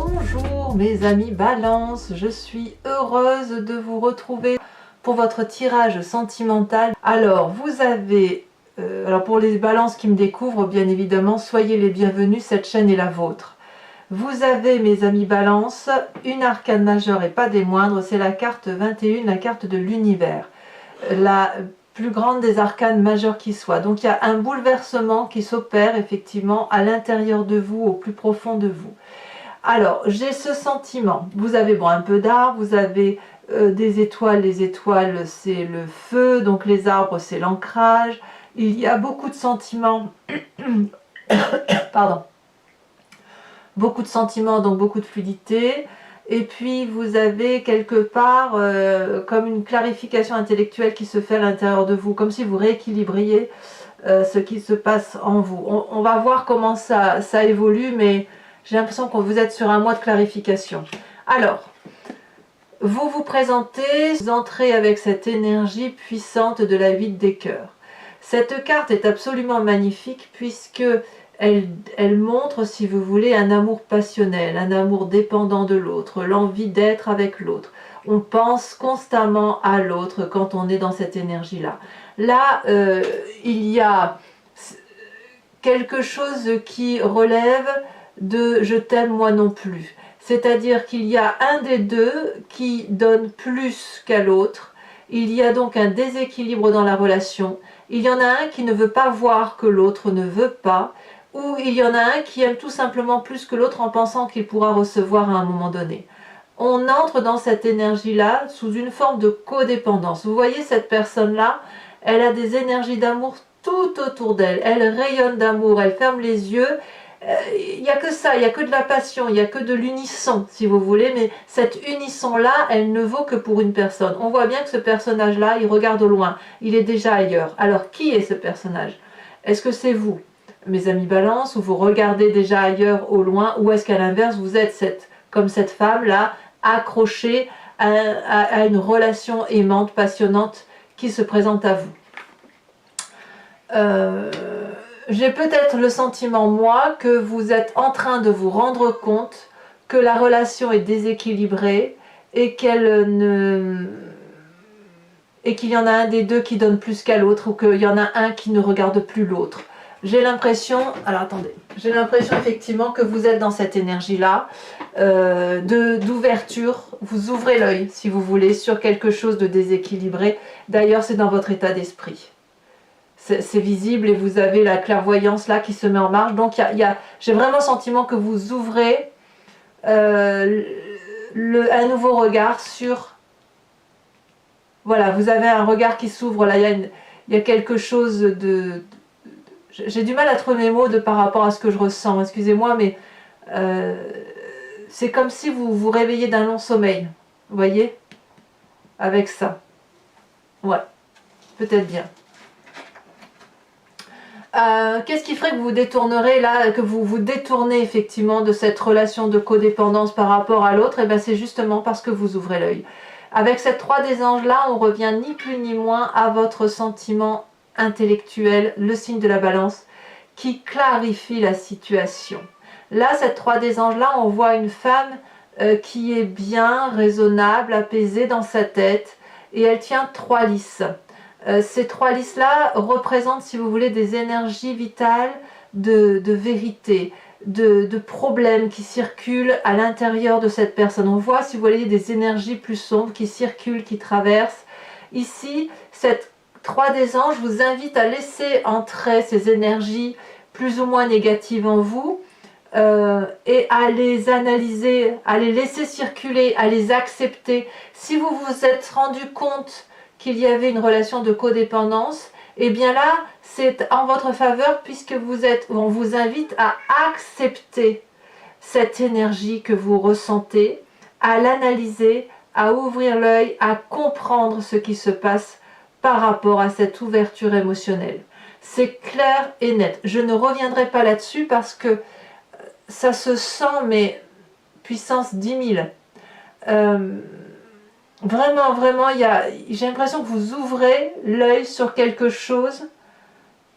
Bonjour mes amis Balance, je suis heureuse de vous retrouver pour votre tirage sentimental. Alors vous avez, pour les Balances qui me découvrent, bien évidemment, soyez les bienvenus, cette chaîne est la vôtre. Vous avez mes amis Balance, une arcane majeure et pas des moindres, c'est la carte 21, la carte de l'univers. La plus grande des arcanes majeures qui soit. Donc il y a un bouleversement qui s'opère effectivement à l'intérieur de vous, au plus profond de vous. Alors, j'ai ce sentiment. Vous avez un peu d'arbres, vous avez des étoiles. Les étoiles, c'est le feu, donc les arbres, c'est l'ancrage. Il y a beaucoup de sentiments. Pardon. Beaucoup de sentiments, donc beaucoup de fluidité. Et puis, vous avez quelque part comme une clarification intellectuelle qui se fait à l'intérieur de vous, comme si vous rééquilibriez ce qui se passe en vous. On va voir comment ça évolue, mais j'ai l'impression que vous êtes sur un mois de clarification. Alors, vous vous présentez, vous entrez avec cette énergie puissante de la 8 des cœurs. Cette carte est absolument magnifique puisque elle montre, si vous voulez, un amour passionnel, un amour dépendant de l'autre, l'envie d'être avec l'autre. On pense constamment à l'autre quand on est dans cette énergie-là. Là, il y a quelque chose qui relève de « je t'aime moi non plus ». C'est-à-dire qu'il y a un des deux qui donne plus qu'à l'autre. Il y a donc un déséquilibre dans la relation. Il y en a un qui ne veut pas voir que l'autre ne veut pas, ou il y en a un qui aime tout simplement plus que l'autre en pensant qu'il pourra recevoir à un moment donné. On entre dans cette énergie-là sous une forme de codépendance. Vous voyez cette personne-là, elle a des énergies d'amour tout autour d'elle. Elle rayonne d'amour, elle ferme les yeux. Il n'y a que ça, il n'y a que de la passion, il n'y a que de l'unisson, si vous voulez, mais cette unisson-là, elle ne vaut que pour une personne. On voit bien que ce personnage-là, il regarde au loin, il est déjà ailleurs. Alors, qui est ce personnage? Est-ce que c'est vous, mes amis Balance, où vous regardez déjà ailleurs au loin, ou est-ce qu'à l'inverse, vous êtes comme cette femme-là, accrochée à une relation aimante, passionnante, qui se présente à vous? J'ai peut-être le sentiment, moi, que vous êtes en train de vous rendre compte que la relation est déséquilibrée et qu'il y en a un des deux qui donne plus qu'à l'autre, ou qu'il y en a un qui ne regarde plus l'autre. J'ai l'impression, alors attendez, j'ai l'impression effectivement que vous êtes dans cette énergie-là, d'ouverture. Vous ouvrez l'œil, si vous voulez, sur quelque chose de déséquilibré. D'ailleurs, c'est dans votre état d'esprit. C'est visible et vous avez la clairvoyance là qui se met en marche. Donc j'ai vraiment le sentiment que vous ouvrez un nouveau regard sur... Voilà, vous avez un regard qui s'ouvre là, il y a quelque chose de... J'ai du mal à trouver mes mots par rapport à ce que je ressens, excusez-moi, mais c'est comme si vous vous réveillez d'un long sommeil, vous voyez, avec ça. Ouais, peut-être bien. Qu'est-ce qui ferait que vous vous détournerez là, que vous vous détournez effectivement de cette relation de codépendance par rapport à l'autre? Et bien c'est justement parce que vous ouvrez l'œil. Avec cette 3 des anges là, on revient ni plus ni moins à votre sentiment intellectuel, le signe de la balance, qui clarifie la situation. Là, cette 3 des anges là, on voit une femme qui est bien, raisonnable, apaisée dans sa tête, et elle tient 3 lys. Ces 3 lys-là représentent, si vous voulez, des énergies vitales de vérité, de problèmes qui circulent à l'intérieur de cette personne. On voit, si vous voyez, des énergies plus sombres qui circulent, qui traversent. Ici, cette 3 des anges vous invite à laisser entrer ces énergies plus ou moins négatives en vous et à les analyser, à les laisser circuler, à les accepter. Si vous vous êtes rendu compte qu'il y avait une relation de codépendance, et bien là, c'est en votre faveur puisque on vous invite à accepter cette énergie que vous ressentez, à l'analyser, à ouvrir l'œil, à comprendre ce qui se passe par rapport à cette ouverture émotionnelle. C'est clair et net. Je ne reviendrai pas là-dessus parce que ça se sent, mais puissance 10 000. Vraiment, j'ai l'impression que vous ouvrez l'œil sur quelque chose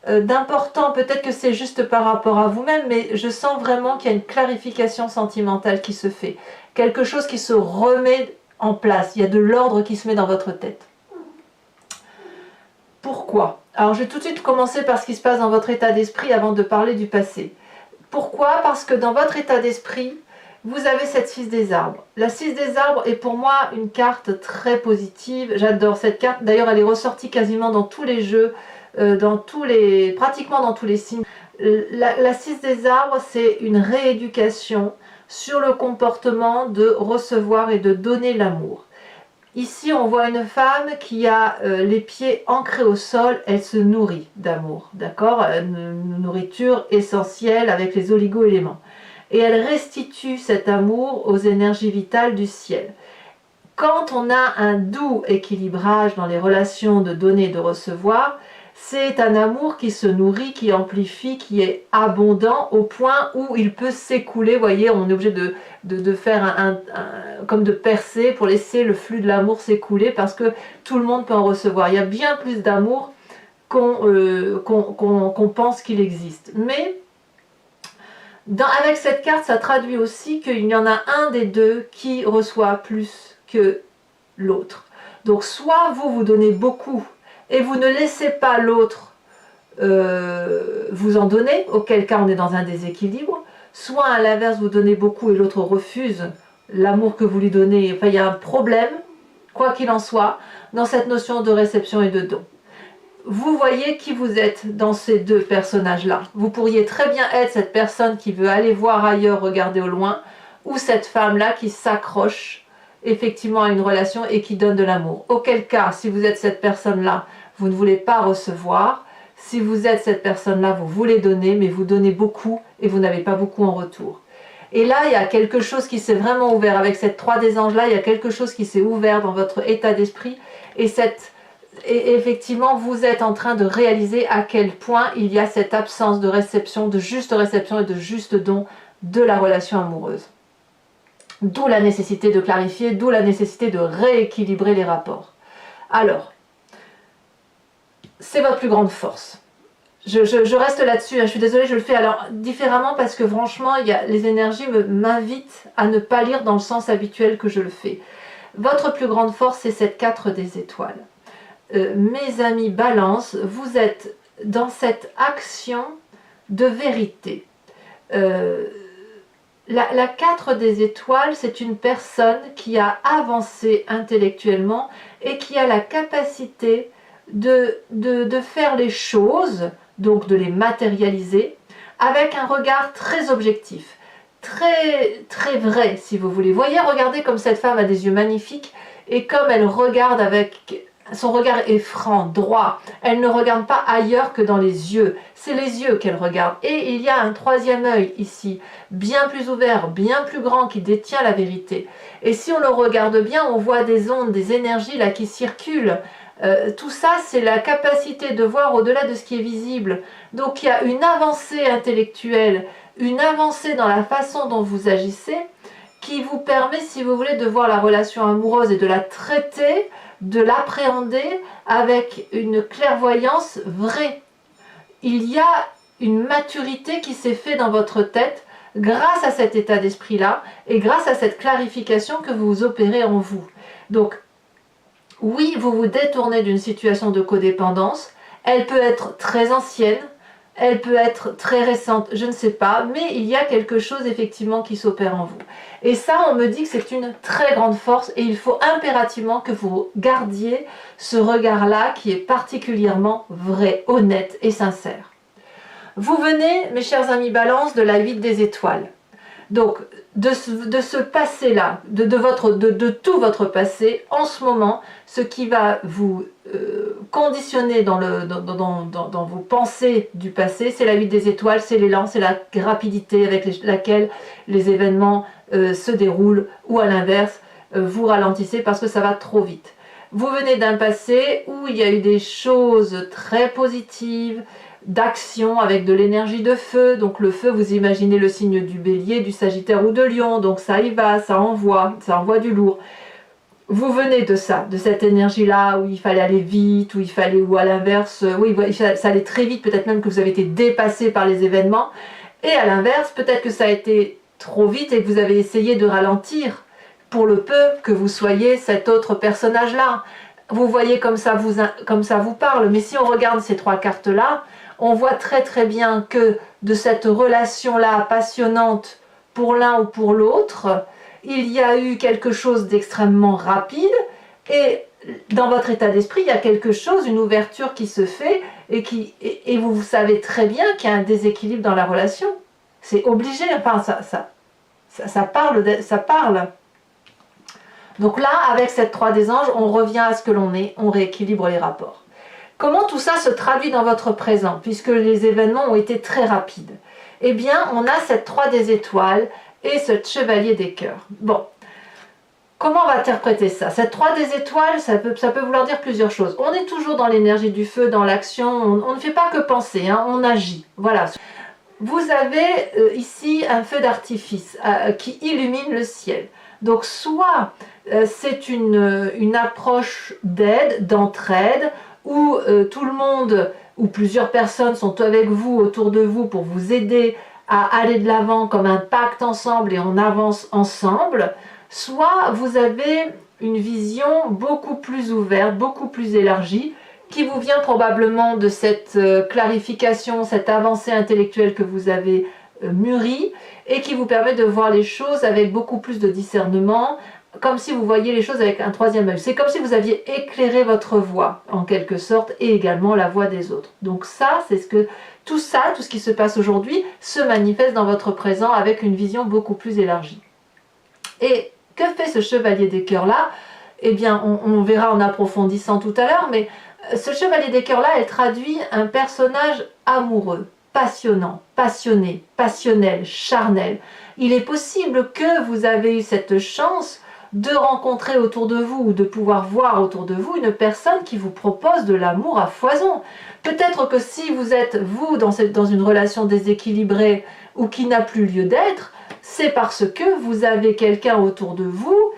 d'important, peut-être que c'est juste par rapport à vous-même, mais je sens vraiment qu'il y a une clarification sentimentale qui se fait. Quelque chose qui se remet en place. Il y a de l'ordre qui se met dans votre tête. Pourquoi? Alors je vais tout de suite commencer par ce qui se passe dans votre état d'esprit avant de parler du passé. Pourquoi? Parce que dans votre état d'esprit, vous avez cette 6 des arbres. La 6 des arbres est pour moi une carte très positive. J'adore cette carte. D'ailleurs, elle est ressortie quasiment dans tous les jeux, pratiquement dans tous les signes. La 6 des arbres, c'est une rééducation sur le comportement de recevoir et de donner l'amour. Ici, on voit une femme qui a les pieds ancrés au sol, elle se nourrit d'amour, d'accord? Une nourriture essentielle avec les oligo-éléments. Et elle restitue cet amour aux énergies vitales du ciel. Quand on a un doux équilibrage dans les relations de donner et de recevoir, c'est un amour qui se nourrit, qui amplifie, qui est abondant au point où il peut s'écouler. Vous voyez, on est obligé de faire comme de percer pour laisser le flux de l'amour s'écouler parce que tout le monde peut en recevoir. Il y a bien plus d'amour qu'on pense qu'il existe. Mais avec cette carte, ça traduit aussi qu'il y en a un des deux qui reçoit plus que l'autre. Donc soit vous donnez beaucoup et vous ne laissez pas l'autre vous en donner, auquel cas on est dans un déséquilibre, soit à l'inverse vous donnez beaucoup et l'autre refuse l'amour que vous lui donnez. Enfin, il y a un problème, quoi qu'il en soit, dans cette notion de réception et de don. Vous voyez qui vous êtes dans ces deux personnages-là. Vous pourriez très bien être cette personne qui veut aller voir ailleurs, regarder au loin, ou cette femme-là qui s'accroche effectivement à une relation et qui donne de l'amour. Auquel cas, si vous êtes cette personne-là, vous ne voulez pas recevoir. Si vous êtes cette personne-là, vous voulez donner, mais vous donnez beaucoup et vous n'avez pas beaucoup en retour. Et là, il y a quelque chose qui s'est vraiment ouvert. Avec cette 3 des anges-là, il y a quelque chose qui s'est ouvert dans votre état d'esprit. Et effectivement, vous êtes en train de réaliser à quel point il y a cette absence de réception, de juste réception et de juste don de la relation amoureuse. D'où la nécessité de clarifier, d'où la nécessité de rééquilibrer les rapports. Alors, c'est votre plus grande force. Je reste là-dessus, hein, je suis désolée, je le fais alors différemment parce que franchement, les énergies m'invitent à ne pas lire dans le sens habituel que je le fais. Votre plus grande force, c'est cette 4 des étoiles. Mes amis Balance, vous êtes dans cette action de vérité. La 4 des étoiles, c'est une personne qui a avancé intellectuellement et qui a la capacité de faire les choses, donc de les matérialiser, avec un regard très objectif, très, très vrai, si vous voulez. Voyez, regardez comme cette femme a des yeux magnifiques, et comme elle regarde avec... Son regard est franc, droit. Elle ne regarde pas ailleurs que dans les yeux. C'est les yeux qu'elle regarde. Et il y a un troisième œil ici, bien plus ouvert, bien plus grand, qui détient la vérité. Et si on le regarde bien, on voit des ondes, des énergies là qui circulent. Tout ça, c'est la capacité de voir au-delà de ce qui est visible. Donc il y a une avancée intellectuelle, une avancée dans la façon dont vous agissez, qui vous permet, si vous voulez, de voir la relation amoureuse et de la traiter, de l'appréhender avec une clairvoyance vraie. Il y a une maturité qui s'est faite dans votre tête grâce à cet état d'esprit-là et grâce à cette clarification que vous opérez en vous. Donc, oui, vous vous détournez d'une situation de codépendance. Elle peut être très ancienne, elle peut être très récente, je ne sais pas, mais il y a quelque chose effectivement qui s'opère en vous. Et ça, on me dit que c'est une très grande force et il faut impérativement que vous gardiez ce regard-là qui est particulièrement vrai, honnête et sincère. Vous venez, mes chers amis Balance, de la 8 des étoiles. Donc, de ce passé-là, de tout votre passé, en ce moment, ce qui va vous conditionner dans vos pensées du passé, c'est la 8 des étoiles, c'est l'élan, c'est la rapidité avec laquelle les événements se déroulent, ou à l'inverse, vous ralentissez parce que ça va trop vite. Vous venez d'un passé où il y a eu des choses très positives, d'action avec de l'énergie de feu. Donc le feu, vous imaginez le signe du bélier, du sagittaire ou de lion, donc ça y va, ça envoie du lourd. vous venez de ça, de cette énergie-là où il fallait aller vite, où il fallait, ou à l'inverse, oui, ça allait très vite, peut-être même que vous avez été dépassé par les événements. Et à l'inverse, peut-être que ça a été trop vite et que vous avez essayé de ralentir pour le peu que vous soyez cet autre personnage-là. Vous voyez comme ça vous parle, mais si on regarde ces trois cartes-là, on voit très très bien que de cette relation-là passionnante pour l'un ou pour l'autre, il y a eu quelque chose d'extrêmement rapide et dans votre état d'esprit, il y a quelque chose, une ouverture qui se fait et vous savez très bien qu'il y a un déséquilibre dans la relation. C'est obligé, enfin ça parle. Donc là, avec cette 3 des anges, on revient à ce que l'on est, on rééquilibre les rapports. Comment tout ça se traduit dans votre présent, puisque les événements ont été très rapides? Eh bien, on a cette 3 des étoiles et ce chevalier des cœurs. Bon, comment on va interpréter ça? Cette 3 des étoiles, ça peut vouloir dire plusieurs choses. On est toujours dans l'énergie du feu, dans l'action, on ne fait pas que penser, hein, on agit. Voilà. Vous avez ici un feu d'artifice qui illumine le ciel. Donc soit c'est une approche d'aide, d'entraide, où tout le monde ou plusieurs personnes sont avec vous, autour de vous, pour vous aider à aller de l'avant comme un pacte ensemble et on avance ensemble, soit vous avez une vision beaucoup plus ouverte, beaucoup plus élargie, qui vous vient probablement de cette clarification, cette avancée intellectuelle que vous avez mûrie et qui vous permet de voir les choses avec beaucoup plus de discernement, comme si vous voyiez les choses avec un troisième œil. C'est comme si vous aviez éclairé votre voie, en quelque sorte, et également la voie des autres. Donc ça, c'est tout ce qui se passe aujourd'hui, se manifeste dans votre présent avec une vision beaucoup plus élargie. Et que fait ce chevalier des cœurs-là? Eh bien, on verra en approfondissant tout à l'heure, mais ce chevalier des cœurs-là, elle traduit un personnage amoureux, passionnant, passionné, passionnel, charnel. Il est possible que vous avez eu cette chance de rencontrer autour de vous ou de pouvoir voir autour de vous une personne qui vous propose de l'amour à foison. Peut-être que si vous êtes, vous, dans une relation déséquilibrée ou qui n'a plus lieu d'être, c'est parce que vous avez quelqu'un autour de vous,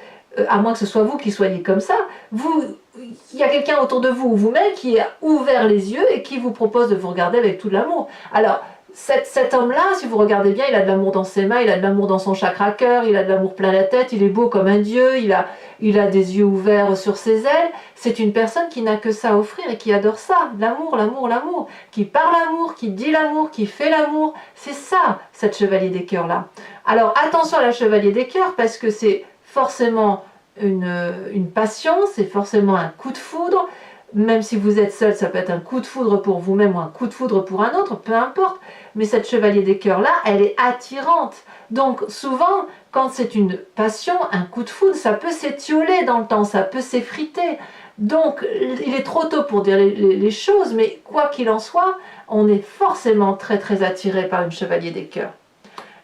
à moins que ce soit vous qui soyez comme ça, il y a quelqu'un autour de vous ou vous-même qui a ouvert les yeux et qui vous propose de vous regarder avec tout l'amour. Alors, cet homme-là, si vous regardez bien, il a de l'amour dans ses mains, il a de l'amour dans son chakra-cœur, il a de l'amour plein la tête, il est beau comme un dieu, il a des yeux ouverts sur ses ailes. C'est une personne qui n'a que ça à offrir et qui adore ça, l'amour, l'amour, l'amour, qui parle l'amour, qui dit l'amour, qui fait l'amour. C'est ça, cette chevalier des cœurs-là. Alors, attention à la chevalier des cœurs, parce que c'est forcément une passion, c'est forcément un coup de foudre. Même si vous êtes seul, ça peut être un coup de foudre pour vous-même ou un coup de foudre pour un autre, peu importe. Mais cette chevalier des cœurs-là, elle est attirante. Donc souvent, quand c'est une passion, un coup de foudre, ça peut s'étioler dans le temps, ça peut s'effriter. Donc il est trop tôt pour dire les choses, mais quoi qu'il en soit, on est forcément très très attiré par une chevalier des cœurs.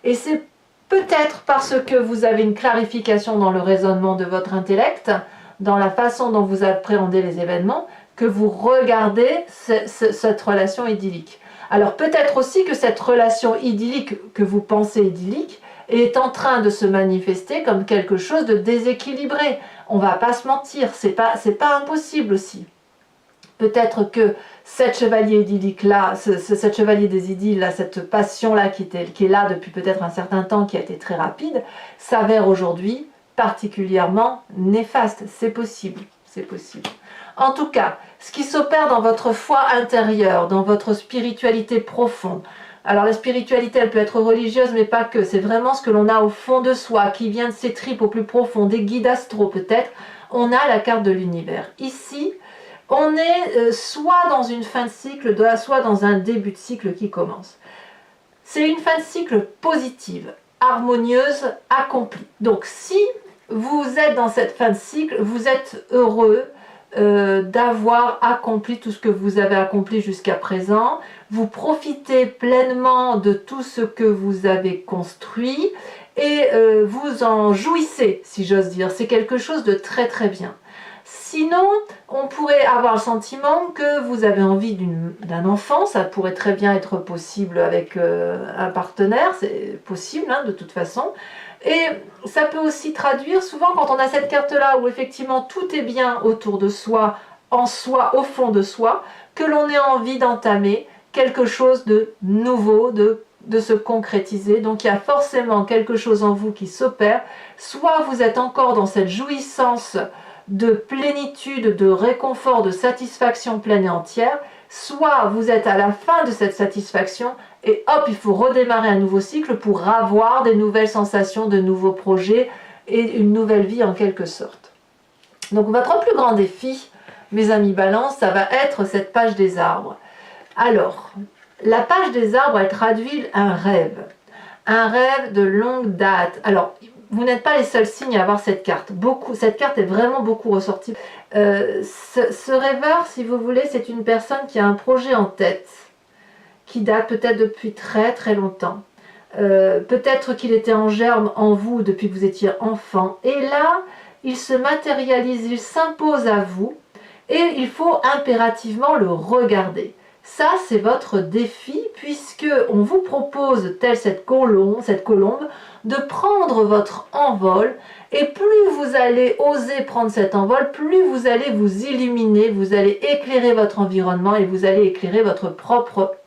Et c'est peut-être parce que vous avez une clarification dans le raisonnement de votre intellect, dans la façon dont vous appréhendez les événements, que vous regardez cette relation idyllique. Alors peut-être aussi que cette relation idyllique que vous pensez idyllique est en train de se manifester comme quelque chose de déséquilibré. On ne va pas se mentir, c'est pas impossible aussi. Peut-être que cette chevalier idyllique-là, cette chevalier des idylles, cette passion-là qui est là depuis peut-être un certain temps, qui a été très rapide, s'avère aujourd'hui particulièrement néfaste. C'est possible, c'est possible. En tout cas, ce qui s'opère dans votre foi intérieure, dans votre spiritualité profonde, alors la spiritualité, elle peut être religieuse, mais pas que, c'est vraiment ce que l'on a au fond de soi, qui vient de ses tripes au plus profond, des guides astraux peut-être, on a la carte de l'univers. Ici, on est soit dans une fin de cycle, soit dans un début de cycle qui commence. C'est une fin de cycle positive, harmonieuse, accomplie. Donc si vous êtes dans cette fin de cycle, vous êtes heureux d'avoir accompli tout ce que vous avez accompli jusqu'à présent. Vous profitez pleinement de tout ce que vous avez construit et vous en jouissez, si j'ose dire. C'est quelque chose de très très bien. Sinon, on pourrait avoir le sentiment que vous avez envie d'un enfant, ça pourrait très bien être possible avec un partenaire, c'est possible hein, de toute façon. Et ça peut aussi traduire, souvent quand on a cette carte-là, où effectivement tout est bien autour de soi, en soi, au fond de soi, que l'on ait envie d'entamer quelque chose de nouveau, de se concrétiser. Donc il y a forcément quelque chose en vous qui s'opère. Soit vous êtes encore dans cette jouissance de plénitude, de réconfort, de satisfaction pleine et entière, soit vous êtes à la fin de cette satisfaction et hop, il faut redémarrer un nouveau cycle pour avoir des nouvelles sensations, de nouveaux projets et une nouvelle vie en quelque sorte. Donc votre plus grand défi, mes amis Balance, ça va être cette page des arbres. Alors, la page des arbres, elle traduit un rêve de longue date. Alors, vous n'êtes pas les seuls signes à avoir cette carte. Cette carte est vraiment beaucoup ressortie. Ce rêveur, si vous voulez, c'est une personne qui a un projet en tête, qui date peut-être depuis très très longtemps. Peut-être qu'il était en germe en vous depuis que vous étiez enfant. Et là, il se matérialise, il s'impose à vous et il faut impérativement le regarder. Ça, c'est votre défi puisque on vous propose, telle cette colombe, de prendre votre envol et plus vous allez oser prendre cet envol, plus vous allez vous illuminer, vous allez éclairer votre environnement et vous allez éclairer votre propre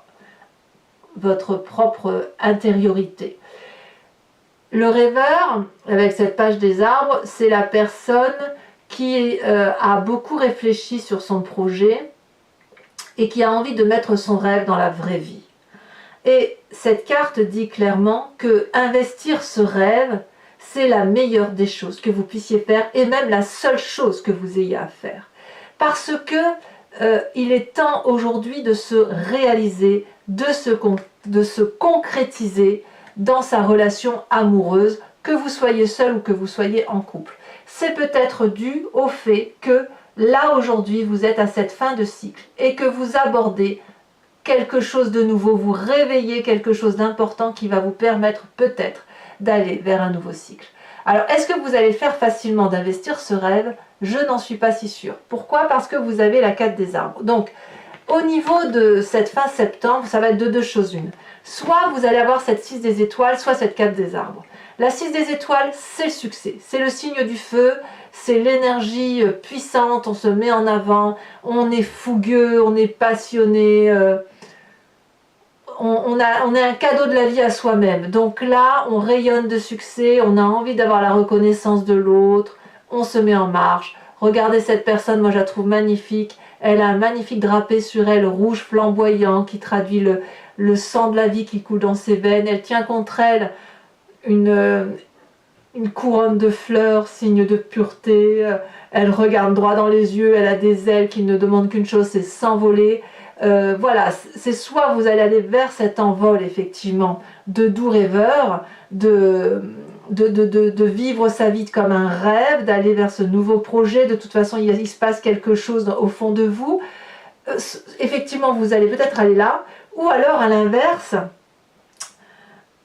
intériorité. Le rêveur, avec cette page des arbres, c'est la personne qui a beaucoup réfléchi sur son projet et qui a envie de mettre son rêve dans la vraie vie. Et cette carte dit clairement que investir ce rêve, c'est la meilleure des choses que vous puissiez faire et même la seule chose que vous ayez à faire. Parce que il est temps aujourd'hui de se réaliser, de se concrétiser dans sa relation amoureuse, que vous soyez seul ou que vous soyez en couple. C'est peut-être dû au fait que là aujourd'hui vous êtes à cette fin de cycle et que vous abordez quelque chose de nouveau, vous réveillez quelque chose d'important qui va vous permettre peut-être d'aller vers un nouveau cycle. Alors est-ce que vous allez le faire facilement d'investir ce rêve? Je n'en suis pas si sûre. Pourquoi? Parce que vous avez la 4 des arbres. Donc au niveau de cette fin septembre, ça va être de deux choses une. Soit vous allez avoir cette 6 des étoiles, soit cette 4 des arbres. La 6 des étoiles, c'est le succès, c'est le signe du feu, c'est l'énergie puissante, on se met en avant, on est fougueux, on est passionné, on a un cadeau de la vie à soi-même. Donc là, on rayonne de succès, on a envie d'avoir la reconnaissance de l'autre, on se met en marche. Regardez cette personne, moi je la trouve magnifique, elle a un magnifique drapé sur elle, rouge flamboyant, qui traduit le sang de la vie qui coule dans ses veines. Elle tient contre elle une couronne de fleurs, signe de pureté. Elle regarde droit dans les yeux, elle a des ailes qui ne demandent qu'une chose, c'est s'envoler. Voilà, c'est soit vous allez aller vers cet envol effectivement de doux rêveur, de vivre sa vie comme un rêve, d'aller vers ce nouveau projet. De toute façon, il se passe quelque chose au fond de vous. Effectivement, vous allez peut-être aller là, ou alors à l'inverse,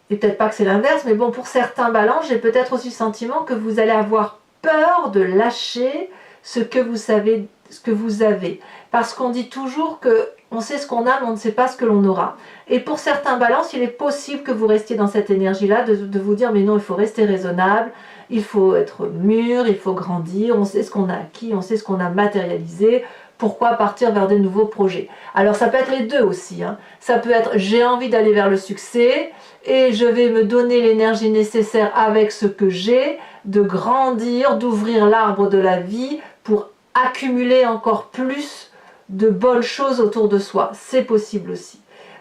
et peut-être pas que c'est l'inverse, mais bon, pour certains balances, j'ai peut-être aussi le sentiment que vous allez avoir peur de lâcher ce que vous savez, ce que vous avez. Parce qu'on dit toujours que on sait ce qu'on a, mais on ne sait pas ce que l'on aura. Et pour certains balances, il est possible que vous restiez dans cette énergie-là, de vous dire, mais non, il faut rester raisonnable, il faut être mûr, il faut grandir, on sait ce qu'on a acquis, on sait ce qu'on a matérialisé, pourquoi partir vers des nouveaux projets? Alors ça peut être les deux aussi, hein. Ça peut être, j'ai envie d'aller vers le succès, et je vais me donner l'énergie nécessaire avec ce que j'ai, de grandir, d'ouvrir l'arbre de la vie, pour accumuler encore plus de bonnes choses autour de soi. C'est possible aussi.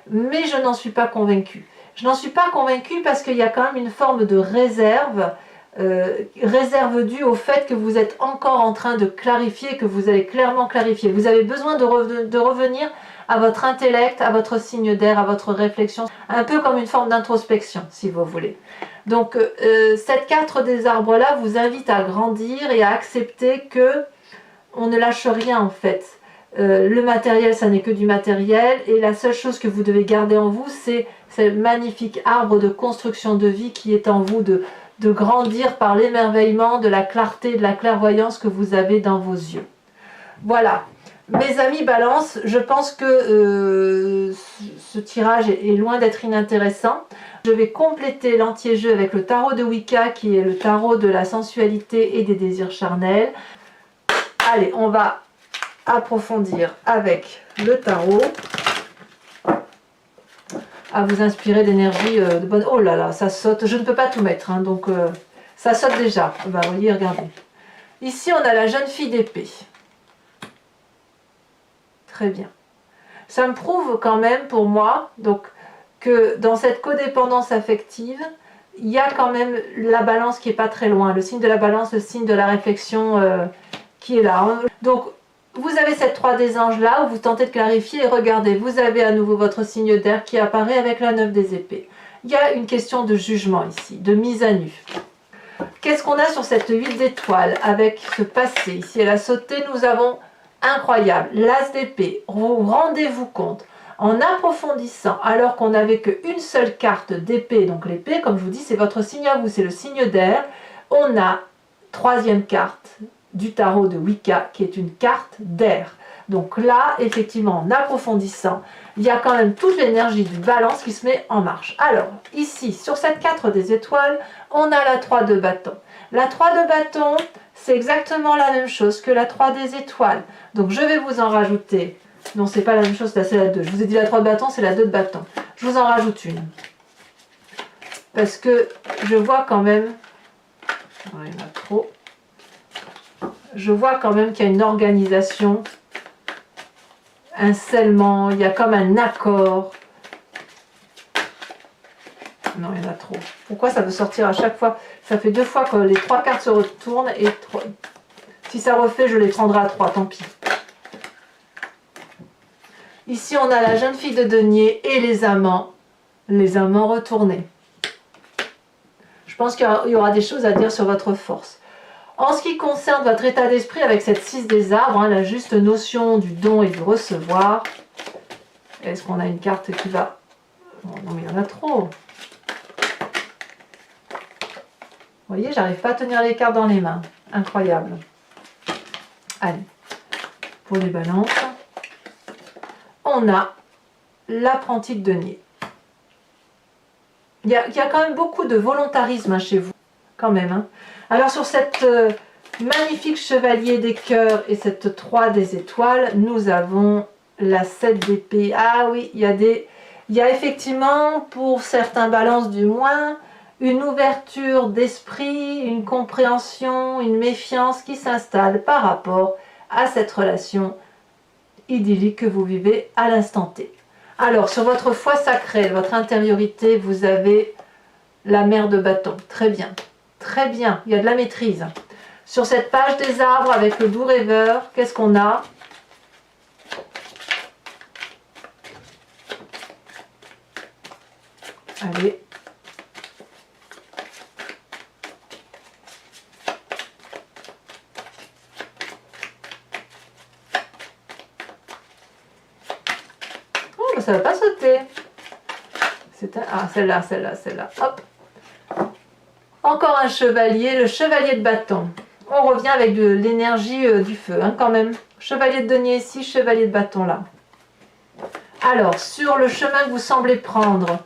Mais je n'en suis pas convaincue. Je n'en suis pas convaincue parce qu'il y a quand même une forme de réserve, réserve due au fait que vous êtes encore en train de clarifier, que vous allez clairement clarifier. Vous avez besoin de revenir à votre intellect, à votre signe d'air, à votre réflexion, un peu comme une forme d'introspection, si vous voulez. Donc, cette 4 des arbres-là vous invite à grandir et à accepter que on ne lâche rien en fait. Le matériel, ça n'est que du matériel, et la seule chose que vous devez garder en vous, c'est ce magnifique arbre de construction de vie qui est en vous, de grandir par l'émerveillement, de la clarté, de la clairvoyance que vous avez dans vos yeux. Voilà, Mes amis Balance, je pense que ce tirage est loin d'être inintéressant. Je vais compléter l'anti-jeu avec le tarot de Wicca, qui est le tarot de la sensualité et des désirs charnels. Allez, on va approfondir avec le tarot, à vous inspirer d'énergie de bonne... Oh là là, ça saute, je ne peux pas tout mettre, hein, donc ça saute déjà. Bah, vous voyez, regardez. Ici, on a la jeune fille d'épée. Très bien. Ça me prouve quand même, pour moi, donc, que dans cette codépendance affective, il y a quand même la balance qui n'est pas très loin. Le signe de la balance, le signe de la réflexion qui est là. Donc, vous avez cette 3 des anges là, où vous tentez de clarifier, et regardez, vous avez à nouveau votre signe d'air qui apparaît avec la 9 des épées. Il y a une question de jugement ici, de mise à nu. Qu'est-ce qu'on a sur cette 8 d'étoiles avec ce passé? Ici, elle a sauté, nous avons... Incroyable, l'as d'épée, rendez-vous compte, en approfondissant, alors qu'on n'avait qu'une seule carte d'épée, donc l'épée, comme je vous dis, c'est votre signe à vous, c'est le signe d'air, on a 3e carte du tarot de Wicca, qui est une carte d'air. Donc là, effectivement, en approfondissant, il y a quand même toute l'énergie du balance qui se met en marche. Alors, ici, sur cette 4 des étoiles, on a la 3 de bâton. La 3 de bâton, c'est exactement la même chose que la 3 des étoiles. Donc je vais vous en rajouter. Non, c'est pas la même chose, là c'est la 2. Je vous ai dit la 3 de bâton, c'est la 2 de bâton. Je vous en rajoute une. Parce que je vois quand même... Oh, il y en a trop. Je vois quand même qu'il y a une organisation, un scellement, il y a comme un accord. Non, il y en a trop. Pourquoi ça veut sortir à chaque fois? Ça fait 2 fois que les 3 cartes se retournent et 3... Si ça refait, je les prendrai à 3, tant pis. Ici, on a la jeune fille de denier et les amants retournés. Je pense qu'il y aura des choses à dire sur votre force. En ce qui concerne votre état d'esprit avec cette 6 des arbres, hein, la juste notion du don et du recevoir. Est-ce qu'on a une carte qui va... Oh, non, mais il y en a trop. Vous voyez, j'arrive pas à tenir les cartes dans les mains. Incroyable. Allez, pour les balances, on a l'apprenti de denier. Il y a quand même beaucoup de volontarisme hein, chez vous, quand même. Hein. Alors sur cette magnifique chevalier des cœurs et cette 3 des étoiles, nous avons la 7 d'épée. Ah oui, il y a effectivement, pour certains balances du moins, une ouverture d'esprit, une compréhension, une méfiance qui s'installe par rapport à cette relation idyllique que vous vivez à l'instant T. Alors, sur votre foi sacrée, votre intériorité, vous avez la mère de bâton. Très bien, très bien, il y a de la maîtrise. Sur cette page des arbres avec le doux rêveur, qu'est-ce qu'on a? Allez. Ça ne va pas sauter. Ah, celle-là. Hop. Encore un chevalier, le chevalier de bâton. On revient avec de l'énergie du feu, hein, quand même. Chevalier de denier ici, chevalier de bâton là. Alors, sur le chemin que vous semblez prendre,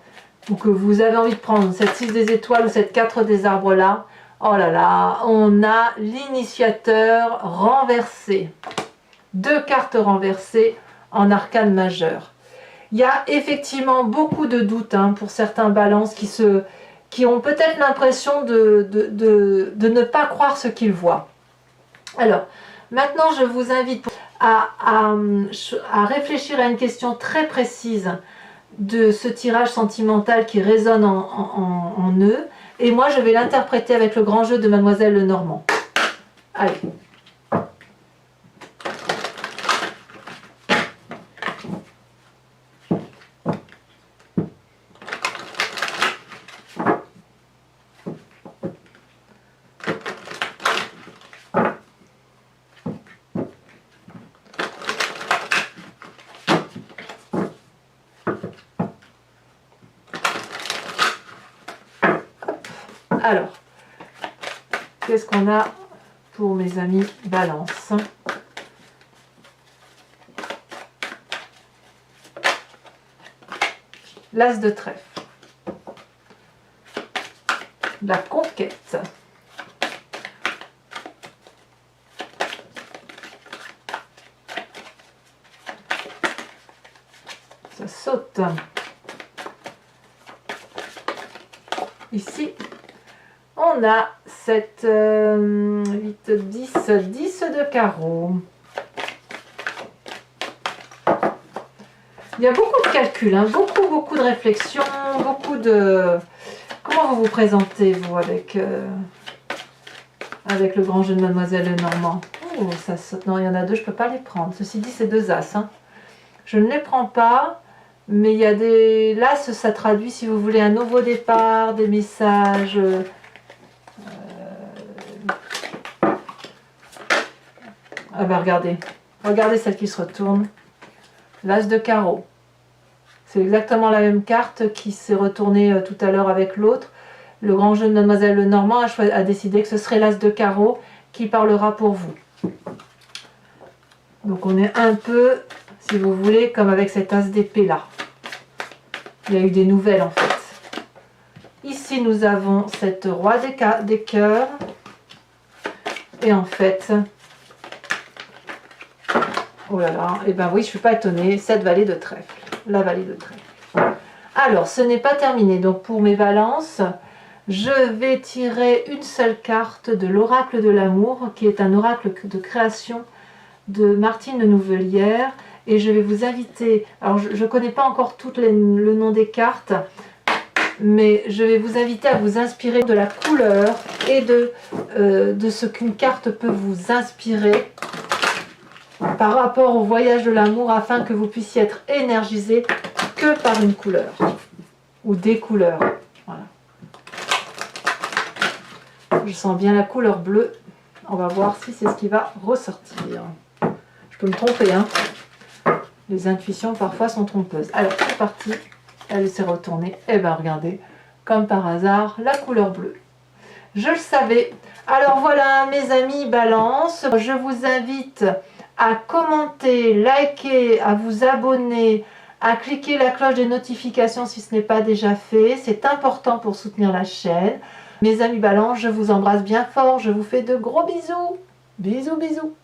ou que vous avez envie de prendre, cette 6 des étoiles ou cette 4 des arbres là, oh là là, on a l'initiateur renversé. 2 cartes renversées en arcane majeur. Il y a effectivement beaucoup de doutes hein, pour certains balances qui ont peut-être l'impression de ne pas croire ce qu'ils voient. Alors, maintenant je vous invite à réfléchir à une question très précise de ce tirage sentimental qui résonne en eux. Et moi je vais l'interpréter avec le grand jeu de Mademoiselle Lenormand. Allez. Alors, qu'est-ce qu'on a pour mes amis Balance? l'as de trèfle. La conquête. Ça saute. Ici, on a cette 8, 10, 10 de carreau. Il y a beaucoup de calculs, hein, beaucoup de réflexions, beaucoup de... Comment vous vous présentez, vous, avec le grand jeu de Mademoiselle Lenormand? Oh, ça saute. Non, il y en a deux, je ne peux pas les prendre. Ceci dit, c'est deux as. Hein. Je ne les prends pas, mais il y a des... L'as, ça traduit, si vous voulez, un nouveau départ, des messages... Ah ben regardez, regardez celle qui se retourne. L'as de carreau. C'est exactement la même carte qui s'est retournée tout à l'heure avec l'autre. Le grand jeu de Mademoiselle Lenormand a décidé que ce serait l'as de carreau qui parlera pour vous. Donc on est un peu, si vous voulez, comme avec cet as d'épée là. Il y a eu des nouvelles en fait. Ici nous avons cette roi des cœurs. Et en fait... Oh là là, et ben oui, je ne suis pas étonnée, cette vallée de trèfle, la vallée de trèfle. Alors, ce n'est pas terminé, donc pour mes balances, je vais tirer une seule carte de l'oracle de l'amour, qui est un oracle de création de Martine Nouvelière, et je vais vous inviter, alors je ne connais pas encore tout le nom des cartes, mais je vais vous inviter à vous inspirer de la couleur et de ce qu'une carte peut vous inspirer par rapport au voyage de l'amour, afin que vous puissiez être énergisé que par une couleur ou des couleurs. Voilà. Je sens bien la couleur bleue. On va voir si c'est ce qui va ressortir. Je peux me tromper, hein. Les intuitions parfois sont trompeuses. Alors c'est parti. Elle s'est retournée. Et bien regardez, comme par hasard, la couleur bleue. Je le savais. Alors voilà mes amis Balance. Je vous invite à commenter, liker, à vous abonner, à cliquer la cloche des notifications si ce n'est pas déjà fait. C'est important pour soutenir la chaîne. Mes amis Balance, je vous embrasse bien fort. Je vous fais de gros bisous. Bisous, bisous.